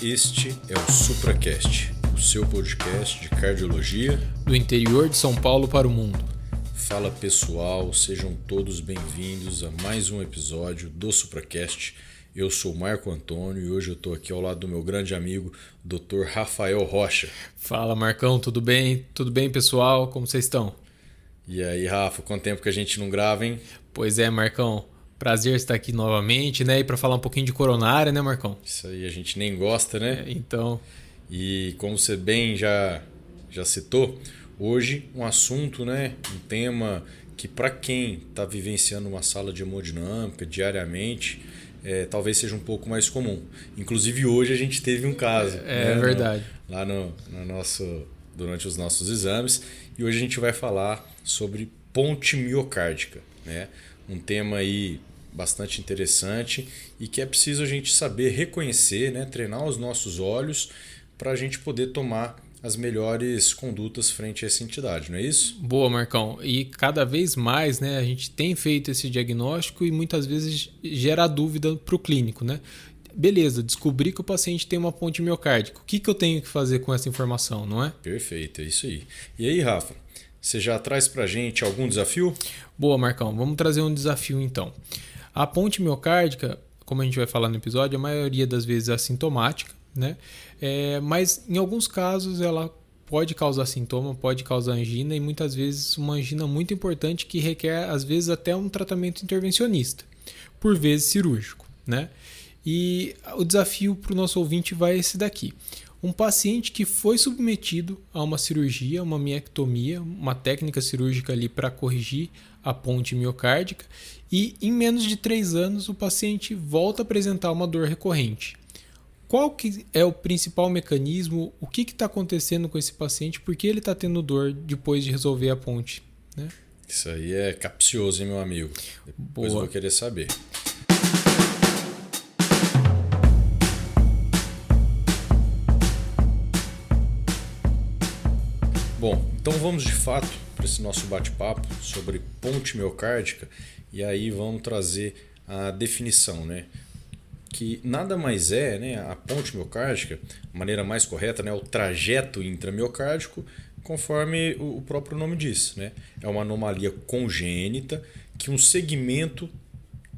Este é o SupraCast, o seu podcast de cardiologia do interior de São Paulo para o mundo. Fala pessoal, sejam todos bem-vindos a mais um episódio do SupraCast. Eu sou Marco Antônio e hoje eu estou aqui ao lado do meu grande amigo, Dr. Rafael Rocha. Fala Marcão, tudo bem? Tudo bem, pessoal? Como vocês estão? E aí, Rafa, quanto tempo que a gente não grava, hein? Pois é, Marcão. Prazer estar aqui novamente, né? E para falar um pouquinho de coronária, né, Marcão? Isso aí, a gente nem gosta, né? Então. E como você bem já citou, hoje um assunto, né? Um tema que para quem está vivenciando uma sala de hemodinâmica diariamente, talvez seja um pouco mais comum. Inclusive hoje a gente teve um caso. É verdade. Lá durante os nossos exames. E hoje a gente vai falar sobre ponte miocárdica, né? Um tema aí bastante interessante e que é preciso a gente saber reconhecer, né? Treinar os nossos olhos para a gente poder tomar as melhores condutas frente a essa entidade, não é isso? Boa, Marcão. E cada vez mais, né, a gente tem feito esse diagnóstico e muitas vezes gera dúvida para o clínico, né? Beleza, descobri que o paciente tem uma ponte miocárdica. O que eu tenho que fazer com essa informação, não é? Perfeito, é isso aí. E aí, Rafa, você já traz para a gente algum desafio? Boa, Marcão. Vamos trazer um desafio então. A ponte miocárdica, como a gente vai falar no episódio, a maioria das vezes é assintomática, né? Mas em alguns casos ela pode causar sintoma, pode causar angina e muitas vezes uma angina muito importante que requer às vezes até um tratamento intervencionista, por vezes cirúrgico, né? E o desafio para o nosso ouvinte vai esse daqui. Um paciente que foi submetido a uma cirurgia, uma miectomia, uma técnica cirúrgica ali para corrigir a ponte miocárdica e em menos de 3 anos o paciente volta a apresentar uma dor recorrente. Qual que é o principal mecanismo? O que está acontecendo com esse paciente? Por que ele está tendo dor depois de resolver a ponte? Né? Isso aí é capcioso, hein, meu amigo? Depois eu vou querer saber. Bom, então vamos de fato para esse nosso bate-papo sobre ponte miocárdica e aí vamos trazer a definição, né? Que nada mais é, né, a ponte miocárdica, a maneira mais correta, né, o trajeto intramiocárdico, conforme o próprio nome diz, né? É uma anomalia congênita que um segmento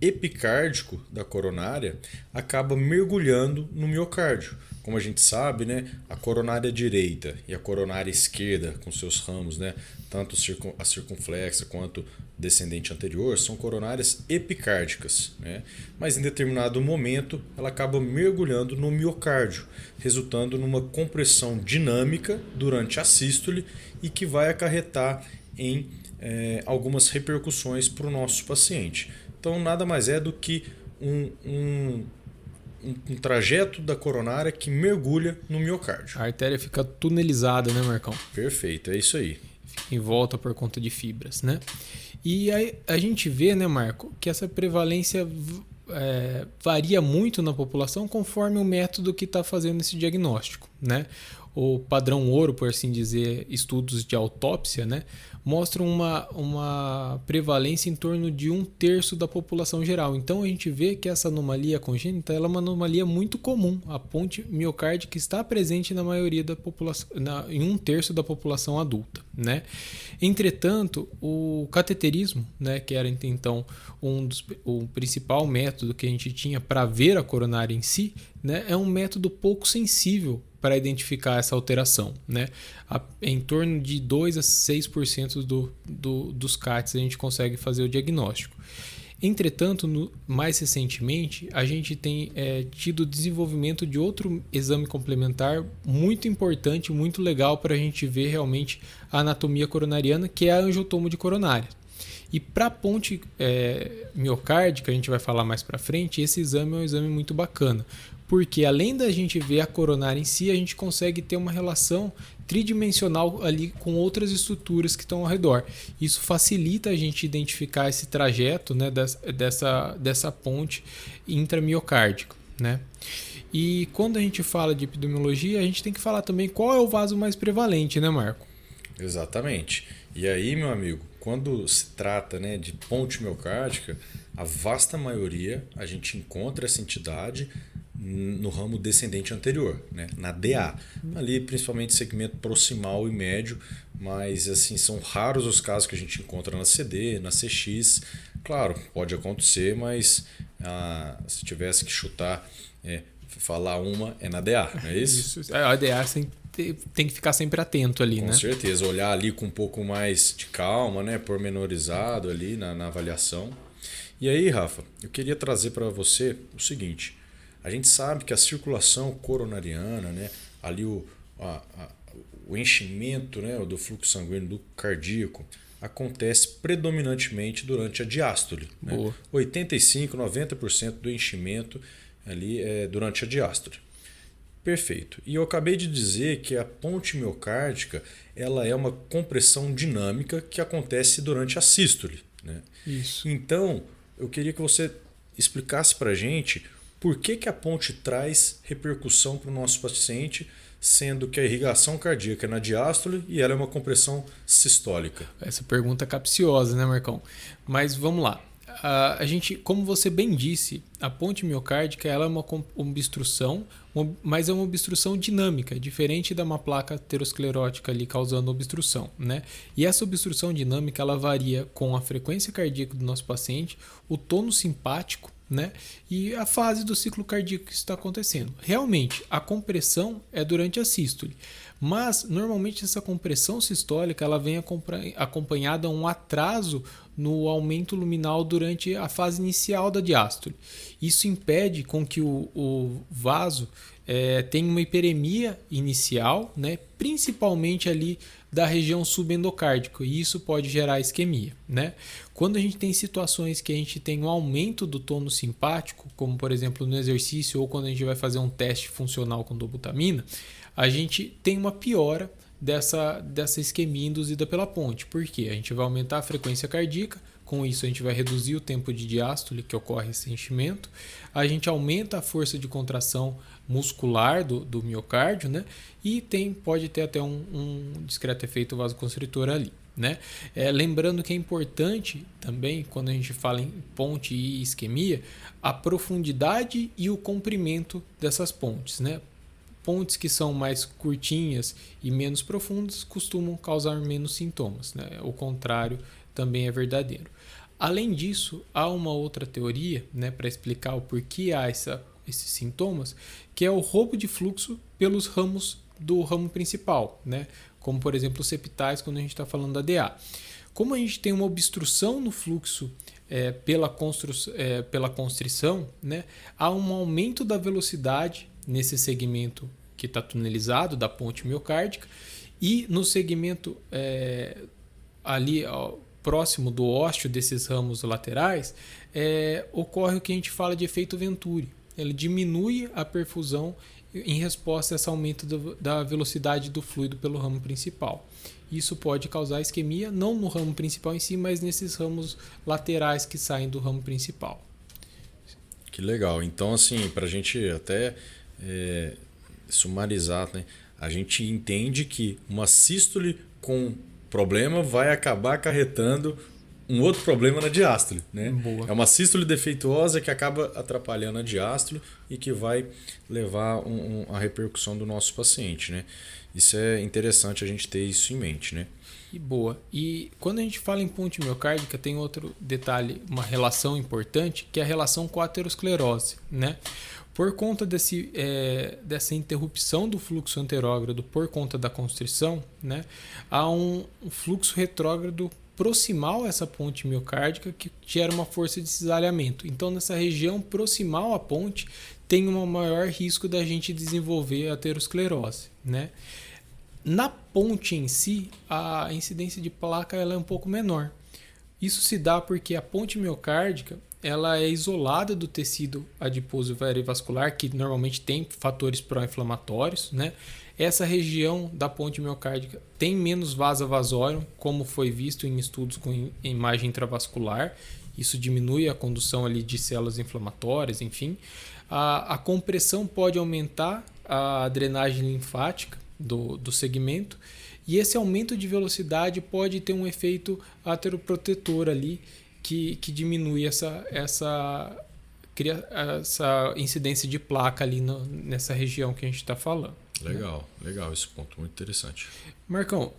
epicárdico da coronária acaba mergulhando no miocárdio. Como a gente sabe, né, a coronária direita e a coronária esquerda, com seus ramos, né, tanto a circunflexa quanto descendente anterior, são coronárias epicárdicas, né? Mas em determinado momento ela acaba mergulhando no miocárdio, resultando numa compressão dinâmica durante a sístole e que vai acarretar em algumas repercussões para o nosso paciente. Então nada mais é do que um trajeto da coronária que mergulha no miocárdio. A artéria fica tunelizada, né, Marcão? Perfeito, é isso aí. Fica em volta por conta de fibras, né? E aí a gente vê, né, Marco, que essa prevalência varia muito na população conforme o método que está fazendo esse diagnóstico, né? O padrão ouro, por assim dizer, estudos de autópsia, né, mostram uma prevalência em torno de 1/3 da população geral. Então a gente vê que essa anomalia congênita ela é uma anomalia muito comum. A ponte miocárdica está presente na maioria da população, em 1/3 da população adulta, né? Entretanto, o cateterismo, né, que era então o principal método que a gente tinha para ver a coronária em si, né, é um método pouco sensível para identificar essa alteração, né? Em torno de 2 a 6% dos CATs a gente consegue fazer o diagnóstico. Entretanto, mais recentemente, a gente tem tido o desenvolvimento de outro exame complementar muito importante, muito legal para a gente ver realmente a anatomia coronariana, que é a angiotomo de coronária. E para a ponte miocárdica, a gente vai falar mais para frente, esse exame é um exame muito bacana, porque além da gente ver a coronária em si, a gente consegue ter uma relação tridimensional ali com outras estruturas que estão ao redor. Isso facilita a gente identificar esse trajeto, né, dessa ponte intramiocárdica, né? E quando a gente fala de epidemiologia, a gente tem que falar também qual é o vaso mais prevalente, né, Marco? Exatamente. E aí, meu amigo, quando se trata, né, de ponte miocárdica, a vasta maioria a gente encontra essa entidade no ramo descendente anterior, né? Na DA. Ali principalmente segmento proximal e médio, mas assim são raros os casos que a gente encontra na CD, na CX. Claro, pode acontecer, mas se tivesse que chutar, falar uma é na DA, não é isso? Isso. A DA tem que ficar sempre atento ali, Com né? certeza, olhar ali com um pouco mais de calma, né? Pormenorizado ali na avaliação. E aí, Rafa, eu queria trazer para você o seguinte: a gente sabe que a circulação coronariana, né? Ali o enchimento, né? Do fluxo sanguíneo do cardíaco acontece predominantemente durante a diástole. Né? 85, 90% do enchimento ali é durante a diástole. Perfeito. E eu acabei de dizer que a ponte miocárdica ela é uma compressão dinâmica que acontece durante a sístole. Né? Isso. Então, eu queria que você explicasse para a gente por que a ponte traz repercussão para o nosso paciente, sendo que a irrigação cardíaca é na diástole e ela é uma compressão sistólica. Essa pergunta é capciosa, né, Marcão? Mas vamos lá. A gente, como você bem disse, a ponte miocárdica ela é uma obstrução, mas é uma obstrução dinâmica, diferente de uma placa aterosclerótica ali causando obstrução, né? E essa obstrução dinâmica ela varia com a frequência cardíaca do nosso paciente, o tônus simpático, né? E a fase do ciclo cardíaco que está acontecendo. Realmente, a compressão é durante a sístole, mas normalmente essa compressão sistólica ela vem acompanhada de um atraso no aumento luminal durante a fase inicial da diástole. Isso impede com que o vaso tenha uma hiperemia inicial, né? Principalmente ali da região subendocárdica, e isso pode gerar isquemia. Né? Quando a gente tem situações que a gente tem um aumento do tônus simpático, como por exemplo no exercício ou quando a gente vai fazer um teste funcional com dobutamina, a gente tem uma piora dessa isquemia induzida pela ponte. Por quê? A gente vai aumentar a frequência cardíaca, com isso a gente vai reduzir o tempo de diástole que ocorre esse enchimento, a gente aumenta a força de contração muscular do miocárdio, né? E pode ter até um discreto efeito vasoconstritor ali. Né? Lembrando que é importante também, quando a gente fala em ponte e isquemia, a profundidade e o comprimento dessas pontes. Né? Pontes que são mais curtinhas e menos profundas costumam causar menos sintomas. Né? O contrário também é verdadeiro. Além disso, há uma outra teoria, né, para explicar o porquê há esses sintomas, que é o roubo de fluxo pelos ramos do ramo principal, né? Como por exemplo os septais quando a gente está falando da DA. Como a gente tem uma obstrução no fluxo pela constrição, né, há um aumento da velocidade nesse segmento que está tunelizado da ponte miocárdica e no segmento ali próximo do ósteo desses ramos laterais ocorre o que a gente fala de efeito Venturi. Ele diminui a perfusão em resposta a esse aumento da velocidade do fluido pelo ramo principal. Isso pode causar isquemia, não no ramo principal em si, mas nesses ramos laterais que saem do ramo principal. Que legal. Então, assim, para a gente até sumarizar, né? A gente entende que uma sístole com problema vai acabar acarretando um outro problema na diástole. Né? Boa. É uma sístole defeituosa que acaba atrapalhando a diástole e que vai levar a repercussão do nosso paciente. Né? Isso é interessante a gente ter isso em mente. Né? E boa. E quando a gente fala em ponte miocárdica, tem outro detalhe, uma relação importante, que é a relação com a aterosclerose. Né? Por conta dessa interrupção do fluxo anterógrado por conta da constrição, né, há um fluxo retrógrado proximal a essa ponte miocárdica que gera uma força de cisalhamento. Então, nessa região proximal à ponte, tem um maior risco da gente desenvolver a aterosclerose. Né? Na ponte em si, a incidência de placa ela é um pouco menor. Isso se dá porque a ponte miocárdica ela é isolada do tecido adiposo variovascular, que normalmente tem fatores pró-inflamatórios. Né? Essa região da ponte miocárdica tem menos vasa-vasorum, como foi visto em estudos com imagem intravascular. Isso diminui a condução ali de células inflamatórias, enfim. A compressão pode aumentar a drenagem linfática do segmento, e esse aumento de velocidade pode ter um efeito ateroprotetor ali, que diminui cria essa incidência de placa ali nessa região que a gente está falando. Legal, legal esse ponto, muito interessante. Marcão,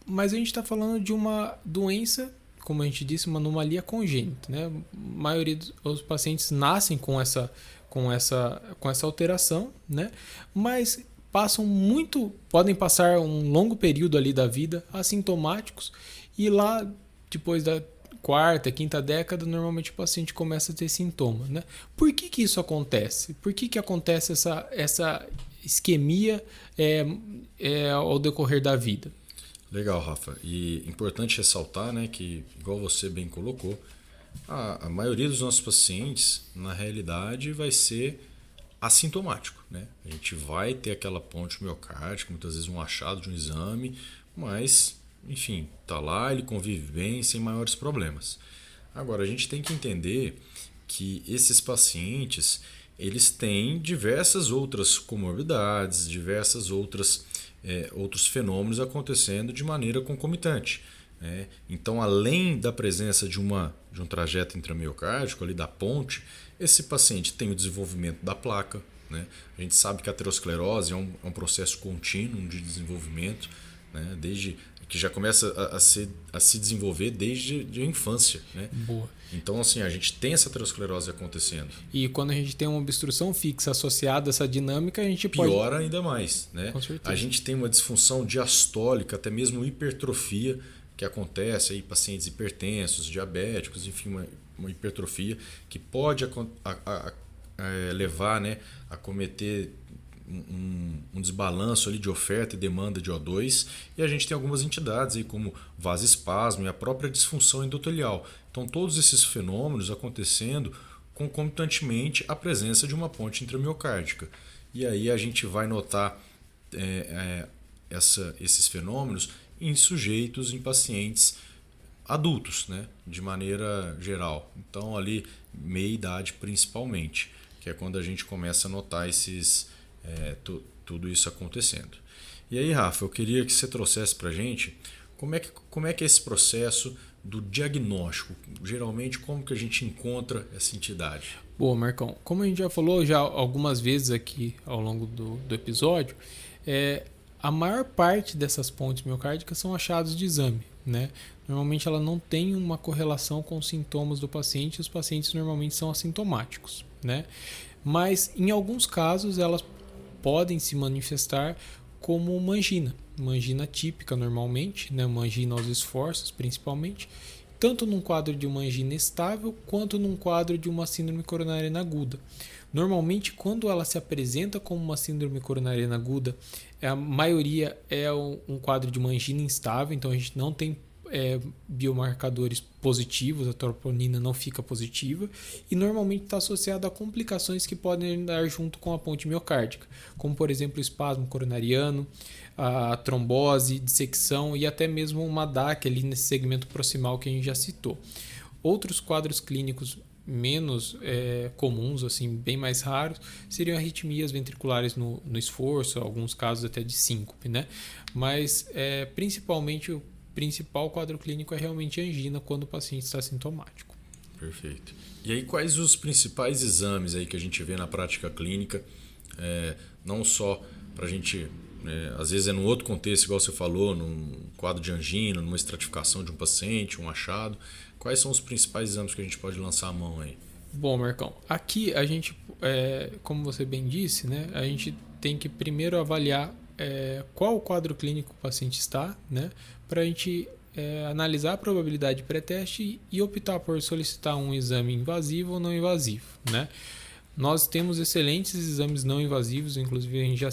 mas a gente está falando de uma doença, como a gente disse, uma anomalia congênita, né? A maioria dos pacientes nascem com essa alteração, né? Mas podem passar um longo período ali da vida assintomáticos e lá depois da quarta, quinta década, normalmente o paciente começa a ter sintomas, né? Por que isso acontece? Por que acontece essa isquemia ao decorrer da vida? Legal, Rafa. E importante ressaltar, né, que, igual você bem colocou, a maioria dos nossos pacientes, na realidade, vai ser assintomático, né? A gente vai ter aquela ponte miocárdica, muitas vezes um achado de um exame, mas, enfim, tá lá, ele convive bem, sem maiores problemas. Agora, a gente tem que entender que esses pacientes, eles têm diversas outras comorbidades, diversas outros fenômenos acontecendo de maneira concomitante. Então, além da presença de um trajeto intramiocárdico, ali da ponte, esse paciente tem o desenvolvimento da placa. Né? A gente sabe que a aterosclerose é um processo contínuo de desenvolvimento, né? Desde que já começa a se desenvolver desde a infância. Né? Boa. Então, assim, a gente tem essa aterosclerose acontecendo. E quando a gente tem uma obstrução fixa associada a essa dinâmica, a gente piora ainda mais. Né? Com certeza. A gente tem uma disfunção diastólica, até mesmo hipertrofia, que acontece em pacientes hipertensos, diabéticos, enfim, uma hipertrofia que pode levar, né, a cometer um desbalanço ali de oferta e demanda de O2, e a gente tem algumas entidades aí como vasoespasmo e a própria disfunção endotelial. Então todos esses fenômenos acontecendo concomitantemente à presença de uma ponte intramiocárdica. E aí a gente vai notar esses fenômenos em sujeitos, em pacientes adultos, né, de maneira geral. Então ali meia idade principalmente, que é quando a gente começa a notar tudo isso acontecendo. E aí, Rafa, eu queria que você trouxesse para a gente como é que é esse processo do diagnóstico. Geralmente, como que a gente encontra essa entidade? Boa, Marcão. Como a gente já falou algumas vezes aqui ao longo do episódio, a maior parte dessas pontes miocárdicas são achados de exame. Né? Normalmente ela não tem uma correlação com os sintomas do paciente, os pacientes normalmente são assintomáticos. Né? Mas em alguns casos elas podem se manifestar como uma angina típica normalmente, né? Uma angina aos esforços principalmente, tanto num quadro de uma angina estável quanto num quadro de uma síndrome coronariana aguda. Normalmente, quando ela se apresenta como uma síndrome coronariana aguda, a maioria é um quadro de uma angina instável, então a gente não tem biomarcadores positivos, a troponina não fica positiva e normalmente está associada a complicações que podem andar junto com a ponte miocárdica, como por exemplo o espasmo coronariano, a trombose, dissecção e até mesmo uma DAC ali nesse segmento proximal que a gente já citou. Outros quadros clínicos menos comuns, assim, bem mais raros, seriam arritmias ventriculares no esforço, alguns casos até de síncope, né? Mas principalmente o principal quadro clínico é realmente angina quando o paciente está sintomático. Perfeito. E aí quais os principais exames aí que a gente vê na prática clínica, não só para a gente, às vezes é num outro contexto, igual você falou, num quadro de angina, numa estratificação de um paciente, um achado, quais são os principais exames que a gente pode lançar a mão aí? Bom, Marcão, aqui a gente, como você bem disse, né, a gente tem que primeiro avaliar qual o quadro clínico o paciente está, né, para a gente analisar a probabilidade de pré-teste e optar por solicitar um exame invasivo ou não invasivo. Né? Nós temos excelentes exames não invasivos, inclusive a gente já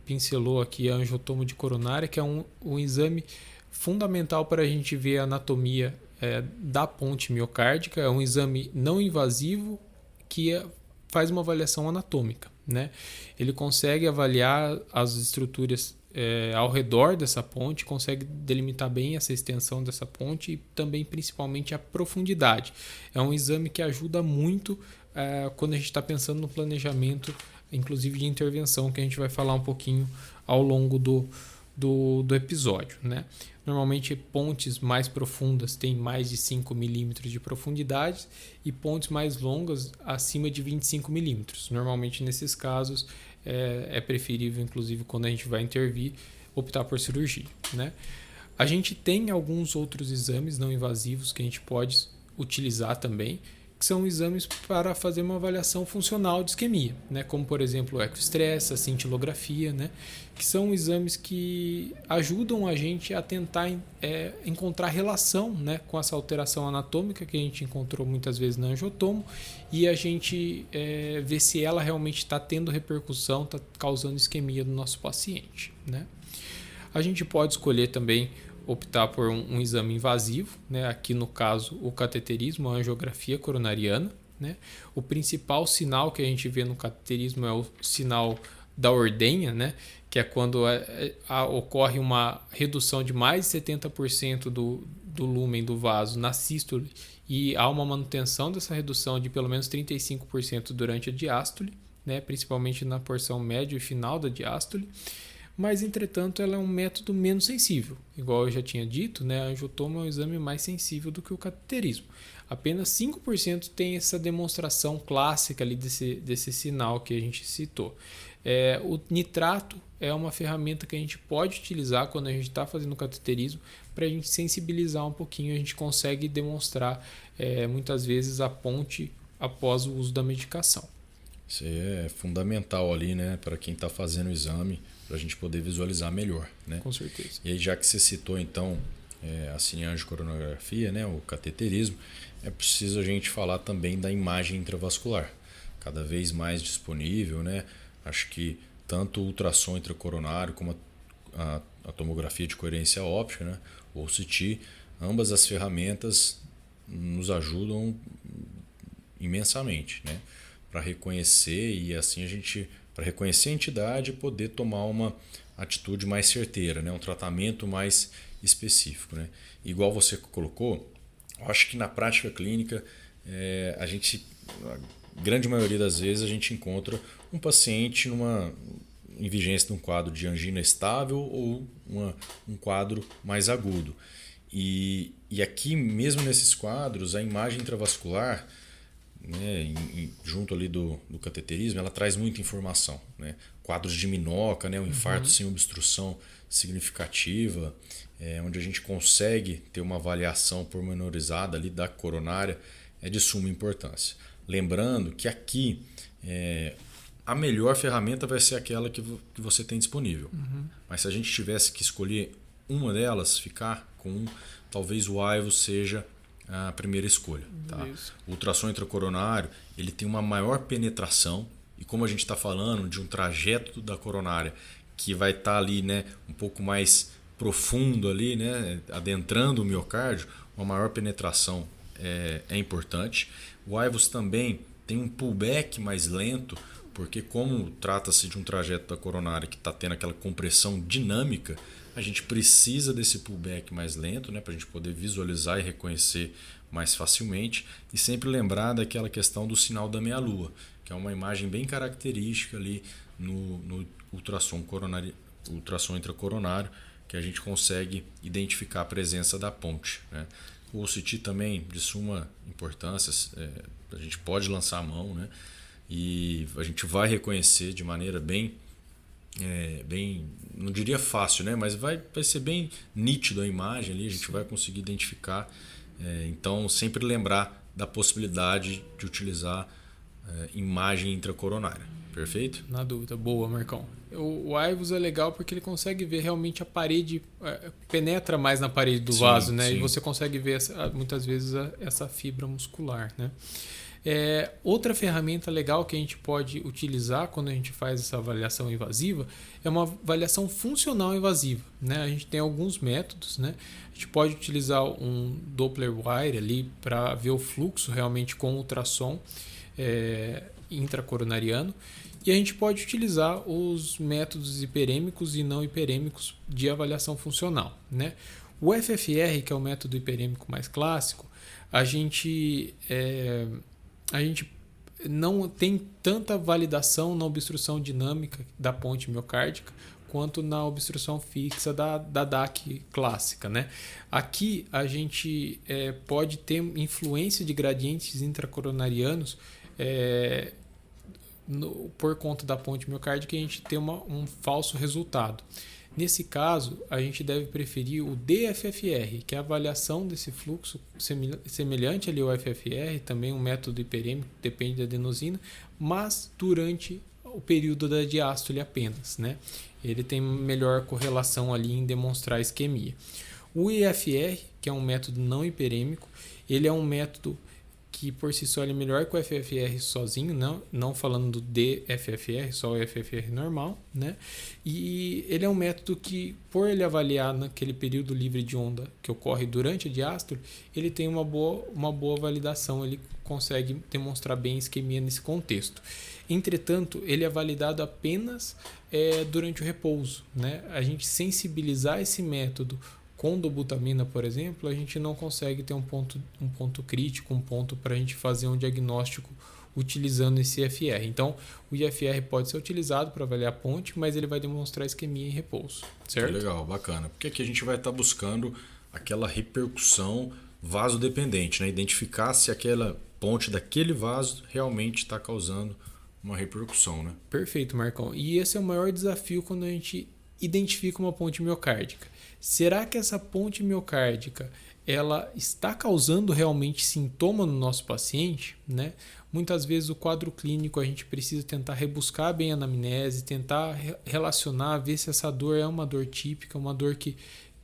pincelou aqui a angiotomo de coronária, que é um exame fundamental para a gente ver a anatomia da ponte miocárdica. É um exame não invasivo que faz uma avaliação anatômica. Né? Ele consegue avaliar as estruturas ao redor dessa ponte, consegue delimitar bem essa extensão dessa ponte e também principalmente a profundidade. É um exame que ajuda muito quando a gente está pensando no planejamento, inclusive de intervenção, que a gente vai falar um pouquinho ao longo do episódio, né? Normalmente pontes mais profundas têm mais de 5 milímetros de profundidade e pontes mais longas acima de 25 milímetros. Normalmente nesses casos é preferível, inclusive quando a gente vai intervir, optar por cirurgia, né? A gente tem alguns outros exames não invasivos que a gente pode utilizar também, que são exames para fazer uma avaliação funcional de isquemia, né? Como, por exemplo, o ecostress, a cintilografia, né? Que são exames que ajudam a gente a tentar encontrar relação, né? Com essa alteração anatômica que a gente encontrou muitas vezes na angiotomo e a gente ver se ela realmente está tendo repercussão, está causando isquemia no nosso paciente, né? A gente pode escolher também optar por um exame invasivo, né? Aqui no caso o cateterismo, a angiografia coronariana, né? O principal sinal que a gente vê no cateterismo é o sinal da ordenha, né? Que é quando ocorre uma redução de mais de 70% do lúmen do vaso na sístole e há uma manutenção dessa redução de pelo menos 35% durante a diástole, né? Principalmente na porção média e final da diástole. Mas, entretanto, ela é um método menos sensível. Igual eu já tinha dito, né, a angiotomo é um exame mais sensível do que o cateterismo. Apenas 5% tem essa demonstração clássica ali desse sinal que a gente citou. O nitrato é uma ferramenta que a gente pode utilizar quando a gente está fazendo cateterismo para a gente sensibilizar um pouquinho. A gente consegue demonstrar muitas vezes a ponte após o uso da medicação. Isso é fundamental ali, né, para quem está fazendo o exame, para a gente poder visualizar melhor, né? Com certeza. E aí, já que você citou então a cineangiocoronografia, né, o cateterismo, é preciso a gente falar também da imagem intravascular, cada vez mais disponível, né? Acho que tanto o ultrassom intracoronário como a tomografia de coerência óptica, né, ou CT, ambas as ferramentas nos ajudam imensamente, né, para reconhecer e assim para reconhecer a entidade e poder tomar uma atitude mais certeira, né? Um tratamento mais específico, né? Igual você colocou, eu acho que na prática clínica a grande maioria das vezes a gente encontra um paciente em vigência de um quadro de angina estável ou um quadro mais agudo. E aqui mesmo nesses quadros a imagem intravascular, né, junto ali do cateterismo, ela traz muita informação, né? Quadros de minoca, né, um infarto sem obstrução significativa, onde a gente consegue ter uma avaliação pormenorizada ali da coronária, é de suma importância. Lembrando que aqui a melhor ferramenta vai ser aquela que você tem disponível. Mas se a gente tivesse que escolher uma delas, ficar com talvez o AIVO seja a primeira escolha. Tá? O ultrassom intracoronário ele tem uma maior penetração e como a gente está falando de um trajeto da coronária que vai estar ali, né, um pouco mais profundo ali, né, adentrando o miocárdio, uma maior penetração é importante. O AIVOS também tem um pullback mais lento, porque como trata-se de um trajeto da coronária que está tendo aquela compressão dinâmica, a gente precisa desse pullback mais lento, né, para a gente poder visualizar e reconhecer mais facilmente. E sempre lembrar daquela questão do sinal da meia-lua, que é uma imagem bem característica ali no ultrassom intracoronário, que a gente consegue identificar a presença da ponte, né. O CT também de suma importância, a gente pode lançar a mão, né, e a gente vai reconhecer de maneira bem, não diria fácil, né? Mas vai ser bem nítido a imagem ali, a gente vai conseguir identificar. Então, sempre lembrar da possibilidade de utilizar imagem intracoronária. Perfeito? Na dúvida. Boa, Marcão. O AIVOS é legal porque ele consegue ver realmente a parede, penetra mais na parede do vaso, né? Sim. E você consegue ver muitas vezes essa fibra muscular, né? Outra ferramenta legal que a gente pode utilizar quando a gente faz essa avaliação invasiva é uma avaliação funcional invasiva, né? A gente tem alguns métodos, né? A gente pode utilizar um Doppler wire ali para ver o fluxo realmente com ultrassom intracoronariano e a gente pode utilizar os métodos hiperêmicos e não hiperêmicos de avaliação funcional, né? O FFR, que é o método hiperêmico mais clássico, a gente não tem tanta validação na obstrução dinâmica da ponte miocárdica, quanto na obstrução fixa da DAC clássica, né? Aqui a gente pode ter influência de gradientes intracoronarianos por conta da ponte miocárdica, a gente tem um falso resultado. Nesse caso, a gente deve preferir o DFFR, que é a avaliação desse fluxo semelhante ali ao FFR, também um método hiperêmico, depende da adenosina, mas durante o período da diástole apenas, né? Ele tem melhor correlação ali em demonstrar isquemia. O IFR, que é um método não hiperêmico, ele é um método que por si só ele é melhor que o FFR sozinho, não falando do DFFR, só o FFR normal, né? E ele é um método que, por ele avaliar naquele período livre de onda que ocorre durante a diástole, ele tem uma boa validação, ele consegue demonstrar bem isquemia nesse contexto. Entretanto, ele é validado apenas durante o repouso, né? A gente sensibilizar esse método com dobutamina, por exemplo, a gente não consegue ter um ponto crítico, um ponto para a gente fazer um diagnóstico utilizando esse IFR. Então, o IFR pode ser utilizado para avaliar a ponte, mas ele vai demonstrar isquemia em repouso, certo? Legal, bacana. Porque aqui a gente vai estar buscando aquela repercussão vasodependente, né? Identificar se aquela ponte daquele vaso realmente está causando uma repercussão, né? Perfeito, Marcão. E esse é o maior desafio quando a gente identifica uma ponte miocárdica. Será que essa ponte miocárdica ela está causando realmente sintoma no nosso paciente, né? Muitas vezes o quadro clínico a gente precisa tentar rebuscar bem a anamnese, tentar relacionar, ver se essa dor é uma dor típica, uma dor que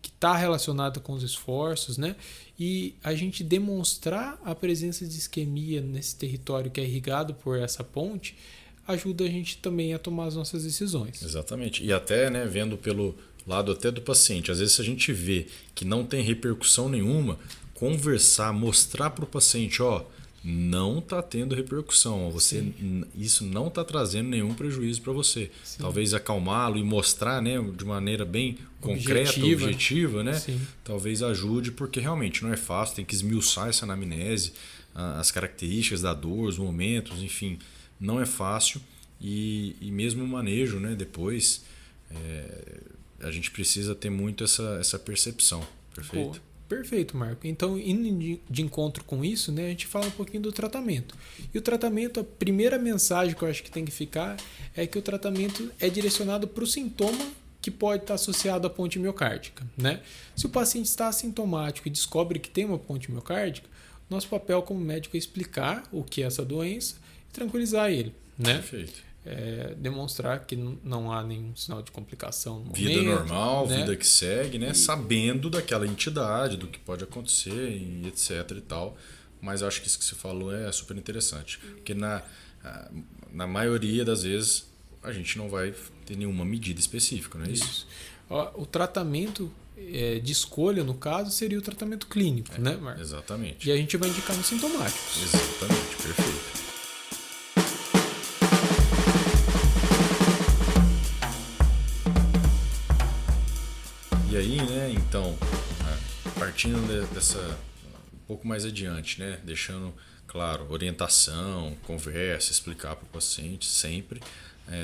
está relacionada com os esforços, né? E a gente demonstrar a presença de isquemia nesse território que é irrigado por essa ponte ajuda a gente também a tomar as nossas decisões. Exatamente. E até, né, vendo pelo lado até do paciente, às vezes se a gente vê que não tem repercussão nenhuma, conversar, mostrar para o paciente, não está tendo repercussão, isso não está trazendo nenhum prejuízo para você. Sim. Talvez acalmá-lo e mostrar, né, de maneira bem concreta, objetiva, né? Talvez ajude, porque realmente não é fácil, tem que esmiuçar essa anamnese, as características da dor, os momentos, enfim, não é fácil e mesmo o manejo, né, depois a gente precisa ter muito essa percepção. Perfeito? Boa. Perfeito, Marco. Então, indo de encontro com isso, né, a gente fala um pouquinho do tratamento. E o tratamento, a primeira mensagem que eu acho que tem que ficar é que o tratamento é direcionado para o sintoma que pode estar associado à ponte miocárdica, né? Se o paciente está assintomático e descobre que tem uma ponte miocárdica, nosso papel como médico é explicar o que é essa doença e tranquilizar ele, né? Perfeito. Demonstrar que não há nenhum sinal de complicação no vida momento, normal, né? Vida que segue, né? Sabendo daquela entidade, do que pode acontecer e etc e tal. Mas eu acho que isso que você falou é super interessante. Porque na maioria das vezes a gente não vai ter nenhuma medida específica, não é isso? O tratamento de escolha, no caso, seria o tratamento clínico, né, Marcos? Exatamente. E a gente vai indicar nos sintomáticos. Exatamente, perfeito. E aí, né, então, partindo dessa um pouco mais adiante, né, deixando claro, orientação, conversa, explicar para o paciente sempre,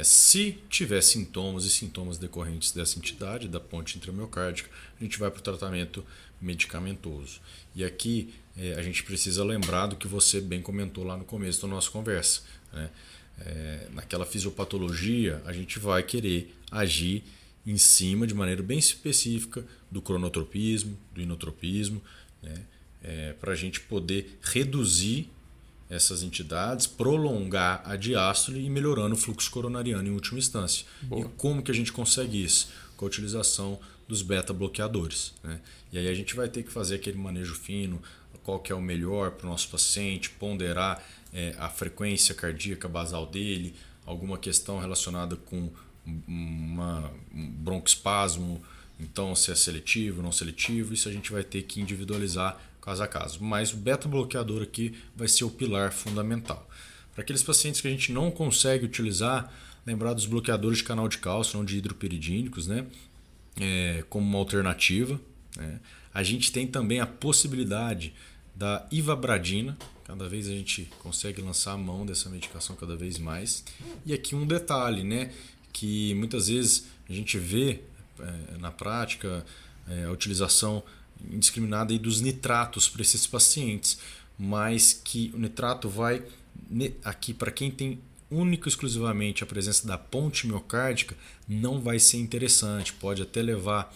se tiver sintomas e sintomas decorrentes dessa entidade, da ponte intramiocárdica, a gente vai para o tratamento medicamentoso. E aqui a gente precisa lembrar do que você bem comentou lá no começo da nossa conversa, né? Naquela fisiopatologia, a gente vai querer agir em cima de maneira bem específica do cronotropismo, do inotropismo, né? Para a gente poder reduzir essas entidades, prolongar a diástole e melhorando o fluxo coronariano em última instância. Boa. E como que a gente consegue isso? Com a utilização dos beta-bloqueadores, né? E aí a gente vai ter que fazer aquele manejo fino, qual que é o melhor para o nosso paciente, ponderar a frequência cardíaca basal dele, alguma questão relacionada com um broncoespasmo, então se é seletivo, não seletivo, isso a gente vai ter que individualizar caso a caso. Mas o beta-bloqueador aqui vai ser o pilar fundamental. Para aqueles pacientes que a gente não consegue utilizar, lembrar dos bloqueadores de canal de cálcio, não de hidropiridínicos, né? Como uma alternativa, né? A gente tem também a possibilidade da ivabradina, cada vez a gente consegue lançar a mão dessa medicação cada vez mais. E aqui um detalhe, né? que muitas vezes a gente vê na prática a utilização indiscriminada aí dos nitratos para esses pacientes, mas que o nitrato vai aqui para quem tem único e exclusivamente a presença da ponte miocárdica, não vai ser interessante, pode até levar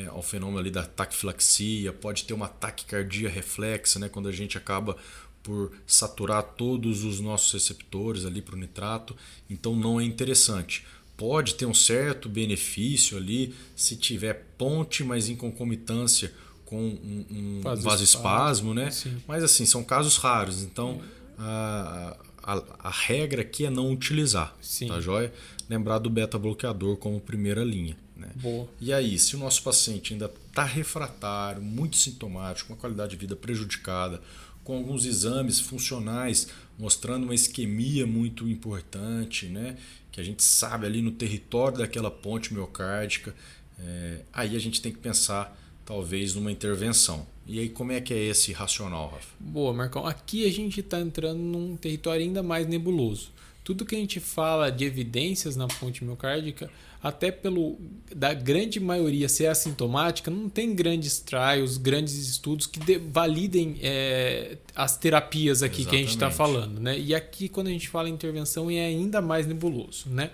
ao fenômeno ali da taquifilaxia, pode ter uma taquicardia reflexa, né, quando a gente acaba por saturar todos os nossos receptores ali para o nitrato, então não é interessante. Pode ter um certo benefício ali se tiver ponte, mas em concomitância com um vasoespasmo, né? Sim. Mas assim, são casos raros, então a regra aqui é não utilizar, Sim. tá joia? Lembrar do beta-bloqueador como primeira linha. Né? Boa. E aí, se o nosso paciente ainda está refratário, muito sintomático, com a qualidade de vida prejudicada, com alguns exames funcionais mostrando uma isquemia muito importante, né? Que a gente sabe ali no território daquela ponte miocárdica, aí a gente tem que pensar talvez numa intervenção. E aí como é que é esse racional, Rafa? Boa, Marcão. Aqui a gente está entrando num território ainda mais nebuloso. Tudo que a gente fala de evidências na ponte miocárdica, até da grande maioria ser assintomática, não tem grandes trials, grandes estudos que validem as terapias aqui. Exatamente. Que a gente está falando. Né? E aqui, quando a gente fala em intervenção, é ainda mais nebuloso. Né?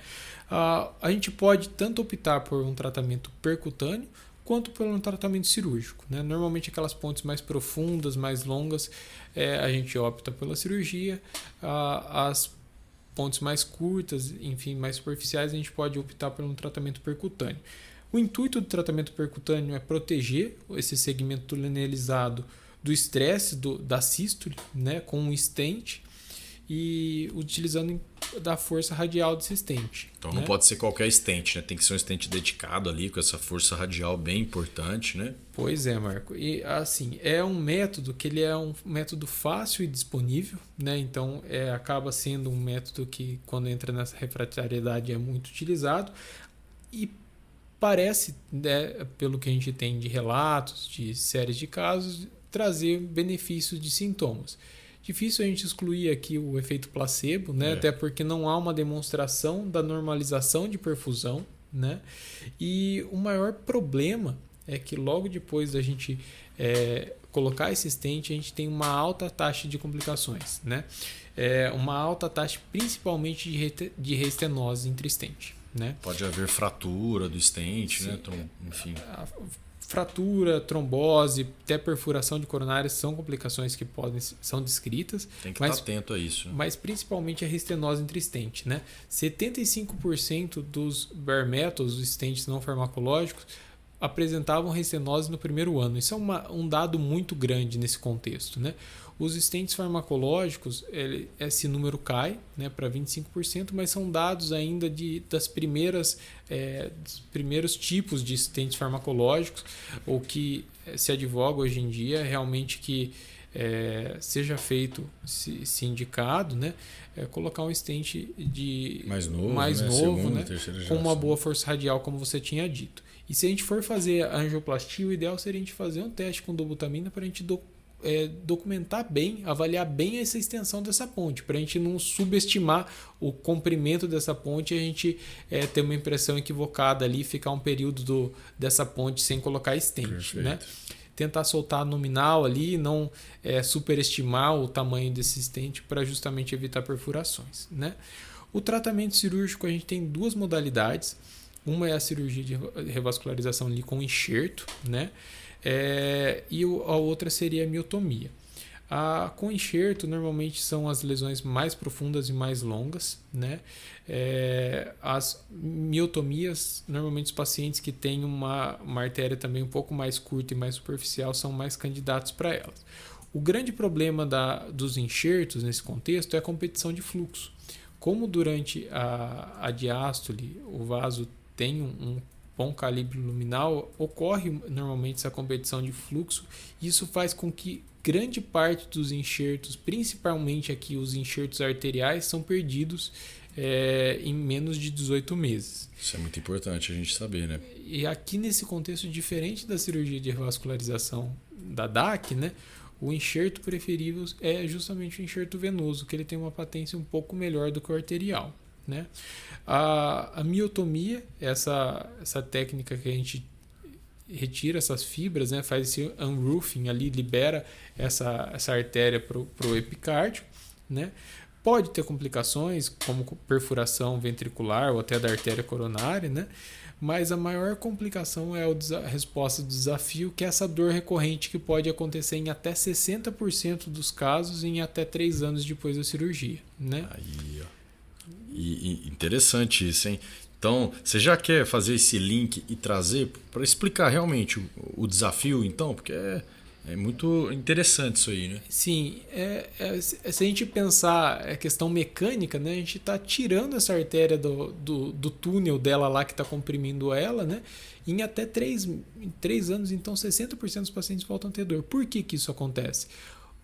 A gente pode tanto optar por um tratamento percutâneo, quanto por um tratamento cirúrgico. Né? Normalmente aquelas pontes mais profundas, mais longas, a gente opta pela cirurgia. As pontes mais curtas, enfim, mais superficiais, a gente pode optar por um tratamento percutâneo. O intuito do tratamento percutâneo é proteger esse segmento tunelizado do estresse da sístole, né, com um stent e utilizando da força radial desse stent. Então não pode ser qualquer stent, né? Tem que ser um stent dedicado ali com essa força radial bem importante, né? Pois é, Marco. E assim, é um método que ele é um método fácil e disponível, né? Então acaba sendo um método que quando entra nessa refratariedade é muito utilizado e parece, né, pelo que a gente tem de relatos, de séries de casos, trazer benefícios de sintomas. Difícil a gente excluir aqui o efeito placebo, né? Até porque não há uma demonstração da normalização de perfusão, né? E o maior problema é que logo depois da gente colocar esse stent, a gente tem uma alta taxa de complicações, né? Uma alta taxa principalmente de reestenose intra-stent, né? Pode haver fratura do stent, sim, né? Então, enfim. Fratura, trombose, até perfuração de coronárias são complicações que são descritas. Tem que estar atento a isso. Né? Mas principalmente a restenose intra-stent. Né? 75% dos bare metals, os stents não farmacológicos, apresentavam restenose no primeiro ano. Isso é um dado muito grande nesse contexto. Né? Os stents farmacológicos, esse número cai, né, para 25%, mas são dados ainda dos primeiros tipos de stents farmacológicos, ou que se advoga hoje em dia realmente que seja feito, se indicado, né, colocar um stent mais novo, né, com uma boa força radial, como você tinha dito. E se a gente for fazer a angioplastia, o ideal seria a gente fazer um teste com dobutamina para a gente documentar bem, avaliar bem essa extensão dessa ponte, para a gente não subestimar o comprimento dessa ponte e a gente ter uma impressão equivocada ali, ficar um período dessa ponte sem colocar stent, né? Tentar soltar a nominal ali, não superestimar o tamanho desse stent para justamente evitar perfurações, né? O tratamento cirúrgico, a gente tem duas modalidades. Uma é a cirurgia de revascularização ali com enxerto, né? E a outra seria a miotomia. Com enxerto, normalmente são as lesões mais profundas e mais longas, né? As miotomias, normalmente os pacientes que têm uma artéria também um pouco mais curta e mais superficial são mais candidatos para elas. O grande problema dos enxertos nesse contexto é a competição de fluxo. Como durante a diástole o vaso tem um bom calibre luminal, ocorre normalmente essa competição de fluxo, e isso faz com que grande parte dos enxertos, principalmente aqui os enxertos arteriais, são perdidos em menos de 18 meses. Isso é muito importante a gente saber, né? E aqui nesse contexto, diferente da cirurgia de revascularização da DAC, né, o enxerto preferível é justamente o enxerto venoso, que ele tem uma patência um pouco melhor do que o arterial. né? A miotomia, essa técnica que a gente retira essas fibras, né? Faz esse unroofing ali, libera essa artéria para o epicárdio, né? Pode ter complicações como perfuração ventricular ou até da artéria coronária, né? Mas a maior complicação é a resposta do desafio, que é essa dor recorrente que pode acontecer em até 60% dos casos em até 3 anos depois da cirurgia, né? Aí, ó. E interessante isso, hein? Então, você já quer fazer esse link e trazer para explicar realmente o desafio, então? Porque é muito interessante isso aí, né? Sim, se a gente pensar a questão mecânica, né, a gente está tirando essa artéria do túnel dela lá que está comprimindo ela, né, em até 3 anos, então 60% dos pacientes voltam a ter dor. Por que isso acontece?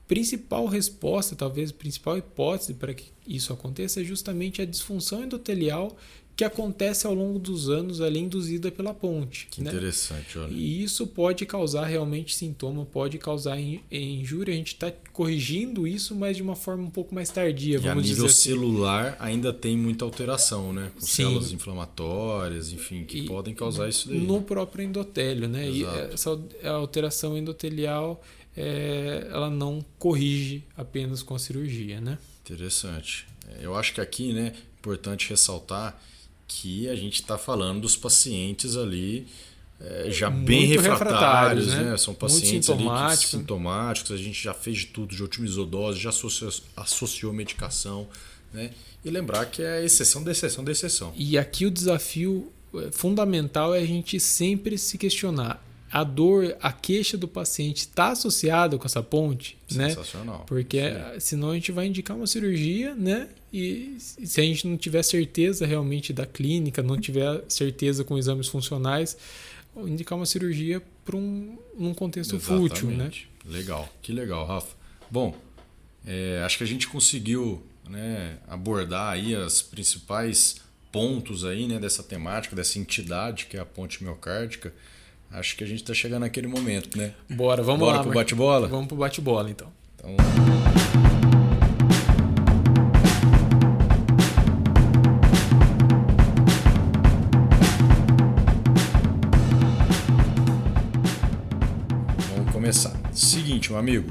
Principal resposta, talvez a principal hipótese para que isso aconteça é justamente a disfunção endotelial que acontece ao longo dos anos ali induzida pela ponte. Que interessante, olha. E isso pode causar realmente sintoma, pode causar injúria. A gente está corrigindo isso, mas de uma forma um pouco mais tardia, vamos dizer assim. E a nível celular ainda tem muita alteração, né? Com células inflamatórias, enfim, que podem causar isso daí. No próprio endotélio, né? Exato. E essa alteração endotelial, ela não corrige apenas com a cirurgia, né? Interessante. Eu acho que aqui, né, é importante ressaltar que a gente está falando dos pacientes ali já bem refratários, né? São pacientes ali sintomáticos, a gente já fez de tudo, já otimizou dose, já associou medicação, né? E lembrar que é exceção da exceção da exceção. E aqui o desafio fundamental é a gente sempre se questionar. A dor, a queixa do paciente está associada com essa ponte, né? Sensacional. Porque senão a gente vai indicar uma cirurgia, né? E se a gente não tiver certeza realmente da clínica, não tiver certeza com exames funcionais, indicar uma cirurgia para um contexto fútil, né? Legal, que legal, Rafa. Bom, acho que a gente conseguiu, né, abordar aí os principais pontos aí, né, dessa temática, dessa entidade que é a ponte miocárdica. Acho que a gente está chegando naquele momento, né? Bora lá. Bora pro bate-bola? Vamos pro bate-bola, então. Vamos começar. Seguinte, meu amigo.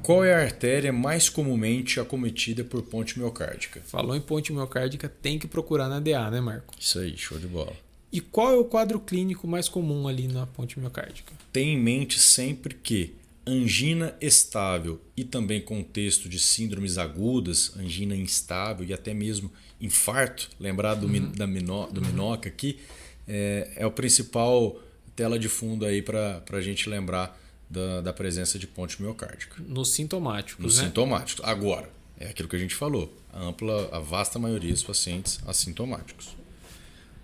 Qual é a artéria mais comumente acometida por ponte miocárdica? Falou em ponte miocárdica, tem que procurar na DA, né, Marco? Isso aí, show de bola. E qual é o quadro clínico mais comum ali na ponte miocárdica? Tenha em mente sempre que angina estável e também contexto de síndromes agudas, angina instável e até mesmo infarto, lembrar do Minoca aqui, é o principal tela de fundo aí para a gente lembrar da presença de ponte miocárdica. Nos sintomáticos, Nos sintomáticos. Agora, é aquilo que a gente falou, a vasta maioria dos pacientes assintomáticos.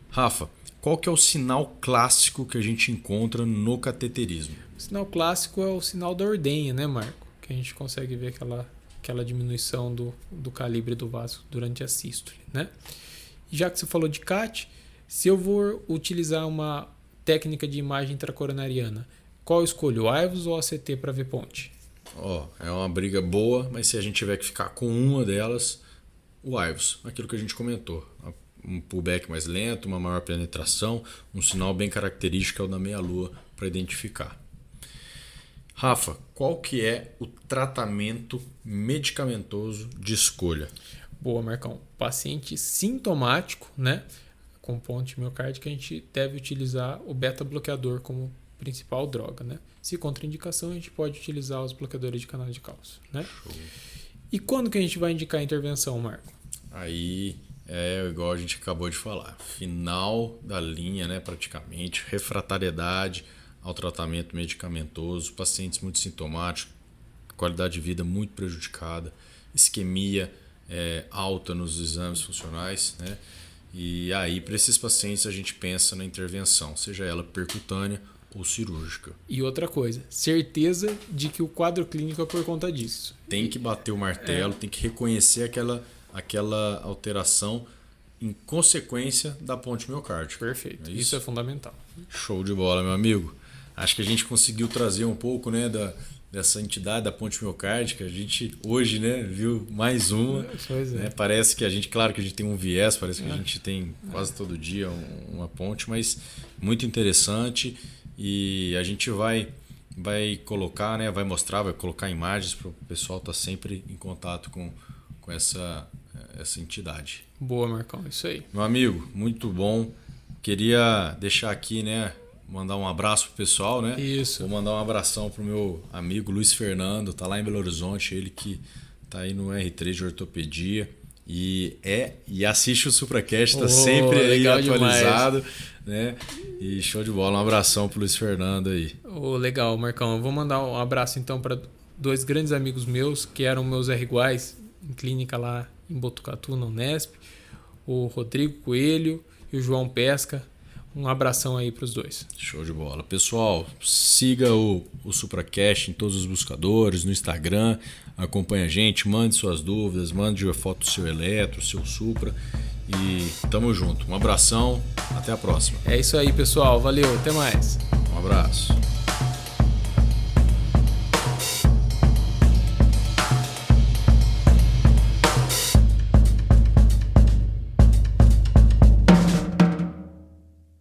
Rafa, qual que é o sinal clássico que a gente encontra no cateterismo? O sinal clássico é o sinal da ordenha, né, Marco? Que a gente consegue ver aquela diminuição do calibre do vaso durante a sístole, né? E já que você falou de CAT, se eu vou utilizar uma técnica de imagem intracoronariana, qual eu escolho, o IVUS ou o ACT para ver ponte? É uma briga boa, mas se a gente tiver que ficar com uma delas, o IVUS, aquilo que a gente comentou. Um pullback mais lento, uma maior penetração, um sinal bem característico é o da meia-lua para identificar. Rafa, qual que é o tratamento medicamentoso de escolha? Boa, Marcão. Paciente sintomático, né, com ponte miocárdica, a gente deve utilizar o beta-bloqueador como principal droga, né? Se contraindicação, a gente pode utilizar os bloqueadores de canal de cálcio, né? Show. E quando que a gente vai indicar a intervenção, Marco? Aí igual a gente acabou de falar, final da linha, né, praticamente, refratariedade ao tratamento medicamentoso, pacientes muito sintomáticos, qualidade de vida muito prejudicada, isquemia alta nos exames funcionais, né? E aí para esses pacientes a gente pensa na intervenção, seja ela percutânea ou cirúrgica. E outra coisa, certeza de que o quadro clínico é por conta disso. Tem que bater o martelo, tem que reconhecer aquela alteração em consequência da ponte miocárdica. Perfeito, isso é fundamental. Show de bola, meu amigo. Acho que a gente conseguiu trazer um pouco, né, dessa entidade da ponte miocárdica. A gente hoje, né, viu mais uma. Pois é. Né? Parece que a gente, claro que a gente tem um viés, parece que a gente tem quase todo dia uma ponte, mas muito interessante, e a gente vai colocar, né, vai mostrar, vai colocar imagens para o pessoal estar sempre em contato com essa entidade. Boa, Marcão, isso aí. Meu amigo, muito bom. Queria deixar aqui, né, mandar um abraço pro pessoal, né? Isso. Vou mandar um abração pro meu amigo Luiz Fernando, tá lá em Belo Horizonte, ele que tá aí no R3 de ortopedia e assiste o SupraCast, tá sempre aí atualizado, né? E show de bola, um abração pro Luiz Fernando aí. Legal, Marcão. Eu vou mandar um abraço então para 2 grandes amigos meus que eram meus R-iguais em clínica lá em Botucatu, na Unesp, o Rodrigo Coelho e o João Pesca. Um abração aí para os 2. Show de bola. Pessoal, siga o SupraCast em todos os buscadores, no Instagram, acompanha a gente, mande suas dúvidas, mande a foto do seu eletro, seu Supra e tamo junto. Um abração, até a próxima. É isso aí, pessoal. Valeu, até mais. Um abraço.